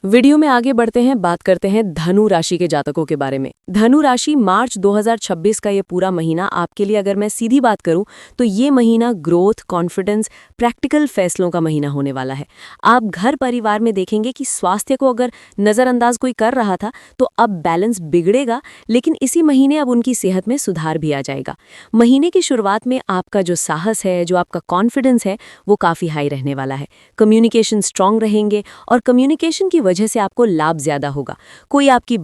Video में आगे बढ़ते हैं, बात करते हैं धनु राशि के जातकों के बारे में। धनु राशि मार्च 2026 का ये पूरा महीना आपके लिए, अगर मैं सीधी बात करूं तो ये महीना ग्रोथ, कॉन्फिडेंस, प्रैक्टिकल फैसलों का महीना होने वाला है। आप घर परिवार में देखेंगे कि स्वास्थ्य को अगर नज़रअंदाज कोई कर रहा था तो अब बैलेंस बिगड़ेगा, लेकिन इसी महीने अब उनकी सेहत में सुधार भी आ जाएगा। महीने की शुरुआत में आपका जो साहस है, जो आपका कॉन्फिडेंस है, वो काफ़ी हाई रहने वाला है। कम्युनिकेशन स्ट्रांग रहेंगे और कम्युनिकेशन की वजह से आपको लाभ ज्यादा होगा। कोई आपकी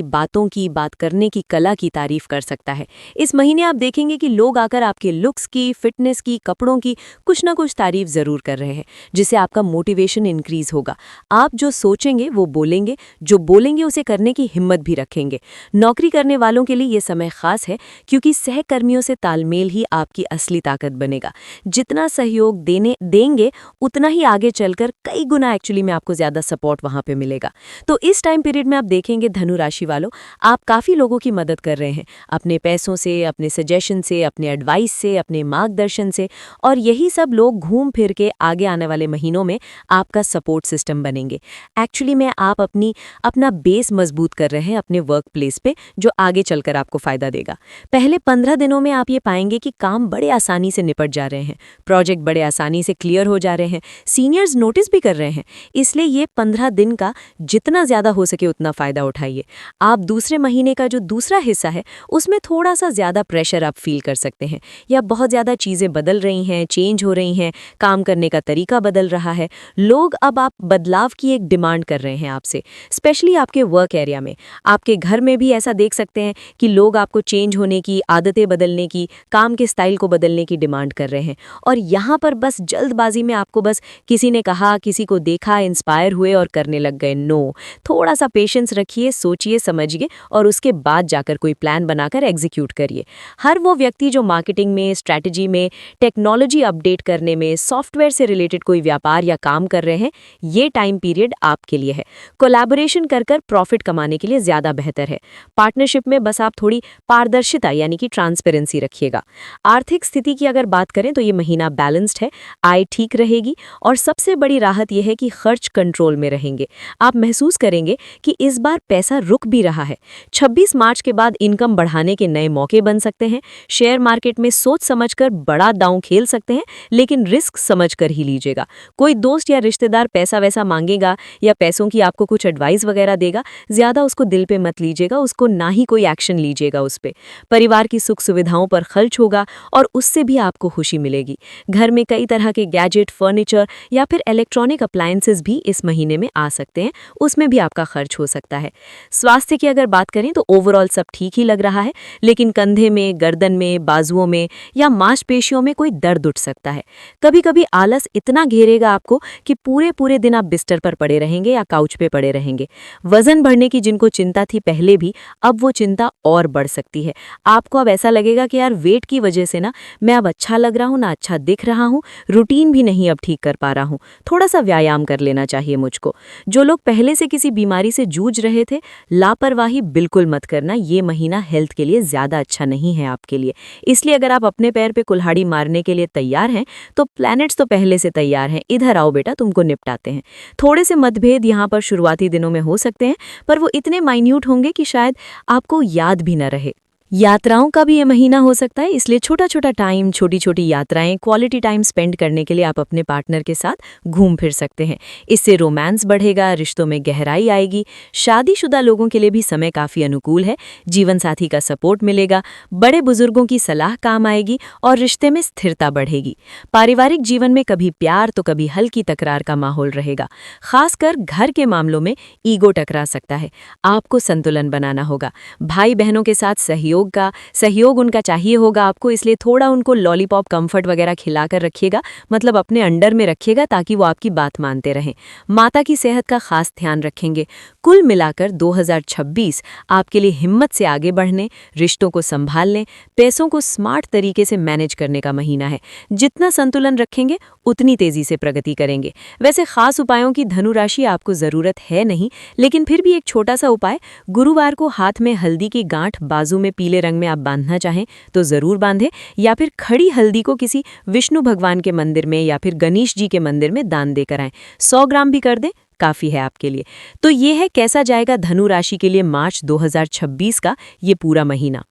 बातों की बात करने की कला की तारीफ कर सकता है। इस महीने आप देखेंगे कि लोग आकर आपके लुक्स की, फिटनेस की, कपड़ों की कुछ ना कुछ तारीफ जरूर कर रहे हैं, जिससे आपका मोटिवेशन इंक्रीज होगा। आप जो सोचेंगे वो बोलेंगे, जो बोलेंगे उसे करने की हिम्मत भी रखेंगे। नौकरी करने वालों के लिए ये समय खास है, क्योंकि सहकर्मियों से तालमेल ही आपकी असली ताकत बनेगा। जितना सहयोग देंगे उतना ही आगे चलकर कई गुना एक्चुअली में आपको ज्यादा सपोर्ट वहां पे मिलेगा। तो इस टाइम पीरियड में आप देखेंगे धनु राशि वालों, आप काफी लोगों की मदद कर रहे हैं, अपने पैसों से, अपने सजेशन से, अपने एडवाइस से, अपने मार्गदर्शन से, और यही सब लोग घूम फिर के आगे आने वाले महीनों में आपका सपोर्ट सिस्टम बनेंगे। एक्चुअली में आप अपना बेस मजबूत कर रहे हैं अपने वर्क प्लेस पे, जो आगे चलकर आपको फायदा देगा। पहले 15 दिनों में आप ये पाएंगे कि काम बड़े आसानी से निपट जा रहे हैं, प्रोजेक्ट बड़े आसानी से क्लियर हो जा रहे हैं, सीनियर्स नोटिस भी कर रहे हैं। इसलिए ये 15 दिन का जितना ज़्यादा हो सके उतना फ़ायदा उठाइए। आप दूसरे महीने का जो दूसरा हिस्सा है उसमें थोड़ा सा ज़्यादा प्रेशर आप फील कर सकते हैं, या बहुत ज़्यादा चीज़ें बदल रही हैं, चेंज हो रही हैं, काम करने का तरीका बदल रहा है। लोग अब आप बदलाव की एक डिमांड कर रहे हैं आपसे, स्पेशली आपके वर्क एरिया में। आपके घर में भी ऐसा देख सकते हैं कि लोग आपको चेंज होने की, आदतें बदलने की, काम के स्टाइल को बदलने की डिमांड कर रहे हैं। और यहाँ पर बस जल्दबाजी में आपको बस किसी ने कहा, किसी को देखा, इंस्पायर हुए और करने लग गए। नो, थोड़ा सा पेशेंस रखिए, सोचिए, समझिए और उसके बाद जाकर कोई प्लान बनाकर एग्जीक्यूट करिए। हर वो व्यक्ति जो मार्केटिंग में, स्ट्रैटेजी में, टेक्नोलॉजी अपडेट करने में, सॉफ्टवेयर से रिलेटेड कोई व्यापार या काम कर रहे हैं, ये टाइम पीरियड आपके लिए है। कोलैबोरेशन कर प्रॉफिट कमाने के लिए ज़्यादा बेहतर है। पार्टनरशिप में बस आप थोड़ी पारदर्शिता यानी कि ट्रांसपेरेंसी रखिएगा। आर्थिक स्थिति की अगर बात करें तो ये महीना बैलेंस्ड है, आय ठीक रहेगी और सबसे बड़ी राहत यह है कि खर्च कंट्रोल में रहेंगे। आप महसूस करेंगे कि इस बार पैसा रुक भी रहा है। 26 मार्च के बाद इनकम बढ़ाने के नए मौके बन सकते हैं। शेयर मार्केट में सोच समझकर बड़ा दांव खेल सकते हैं, लेकिन रिस्क समझकर ही लीजिएगा। कोई दोस्त या रिश्तेदार पैसा वैसा मांगेगा या पैसों की आपको कुछ एडवाइस वगैरह देगा, ज्यादा उसको दिल पे मत लीजिएगा, उसको ना ही कोई एक्शन लीजिएगा उस पे। परिवार की सुख सुविधाओं पर खर्च होगा और उससे भी आपको खुशी मिलेगी। घर में कई तरह के गैजेट, फर्नीचर या फिर इलेक्ट्रॉनिक अप्लायंसेस भी इस महीने में आ सकते हैं, उसमें भी आपका खर्च हो सकता है। स्वास्थ्य की अगर बात करें तो ओवरऑल सब ठीक ही लग रहा है, लेकिन कंधे में, गर्दन में, बाजुओं में या मांसपेशियों में कोई दर्द उठ सकता है। कभी कभी आलस इतना घेरेगा आपको कि पूरे पूरे दिन आप बिस्तर पर पड़े रहेंगे या काउच पे पड़े रहेंगे। वजन बढ़ने की जिनको चिंता थी पहले भी, अब वो चिंता और बढ़ सकती है। आपको अब ऐसा लगेगा कि यार वेट की वजह से ना मैं अब अच्छा लग रहा हूँ, ना अच्छा दिख रहा हूँ, रूटीन भी नहीं अब ठीक कर पा रहा हूँ, थोड़ा सा व्यायाम कर लेना चाहिए मुझको। जो लोग पहले से किसी बीमारी से जूझ रहे थे, लापरवाही बिल्कुल मत करना, ये महीना हेल्थ के लिए ज़्यादा अच्छा नहीं है आपके लिए। इसलिए अगर आप अपने पैर पे कुल्हाड़ी मारने के लिए तैयार हैं तो प्लैनेट्स तो पहले से तैयार हैं, इधर आओ बेटा, तुमको निपटाते हैं। थोड़े से मतभेद यहाँ पर शुरुआती दिनों में हो सकते हैं, पर वो इतने माइन्यूट होंगे कि शायद आपको याद भी न रहे। यात्राओं का भी ये महीना हो सकता है, इसलिए छोटा छोटा टाइम, छोटी छोटी यात्राएं, क्वालिटी टाइम स्पेंड करने के लिए आप अपने पार्टनर के साथ घूम फिर सकते हैं। इससे रोमांस बढ़ेगा, रिश्तों में गहराई आएगी। शादीशुदा लोगों के लिए भी समय काफ़ी अनुकूल है, जीवन साथी का सपोर्ट मिलेगा, बड़े बुजुर्गों की सलाह काम आएगी और रिश्ते में स्थिरता बढ़ेगी। पारिवारिक जीवन में कभी प्यार तो कभी हल्की तकरार का माहौल रहेगा। खासकर घर के मामलों में ईगो टकरा सकता है, आपको संतुलन बनाना होगा। भाई बहनों के साथ सहयोग उनका चाहिए होगा आपको, इसलिए थोड़ा उनको लॉलीपॉप, कंफर्ट वगैरह खिलाकर रखिएगा, मतलब अपने अंडर में रखिएगा ताकि वो आपकी बात मानते रहें। माता की सेहत का खास ध्यान रखेंगे। कुल मिलाकर 2026 आपके लिए हिम्मत से आगे बढ़ने, रिश्तों को संभालने, पैसों को स्मार्ट तरीके से मैनेज करने का महीना है। जितना संतुलन रखेंगे उतनी तेजी से प्रगति करेंगे। वैसे खास उपायों की धनु राशि आपको जरूरत है नहीं, लेकिन फिर भी एक छोटा सा उपाय, गुरुवार को हाथ में हल्दी की गांठ बाजू में पीले रंग में आप बांधना चाहें तो जरूर बांधें, या फिर खड़ी हल्दी को किसी विष्णु भगवान के मंदिर में या फिर गणेश जी के मंदिर में दान देकर आएं। 100 ग्राम भी कर दें काफ़ी है आपके लिए। तो ये है कैसा जाएगा धनु राशि के लिए मार्च 2026 का ये पूरा महीना।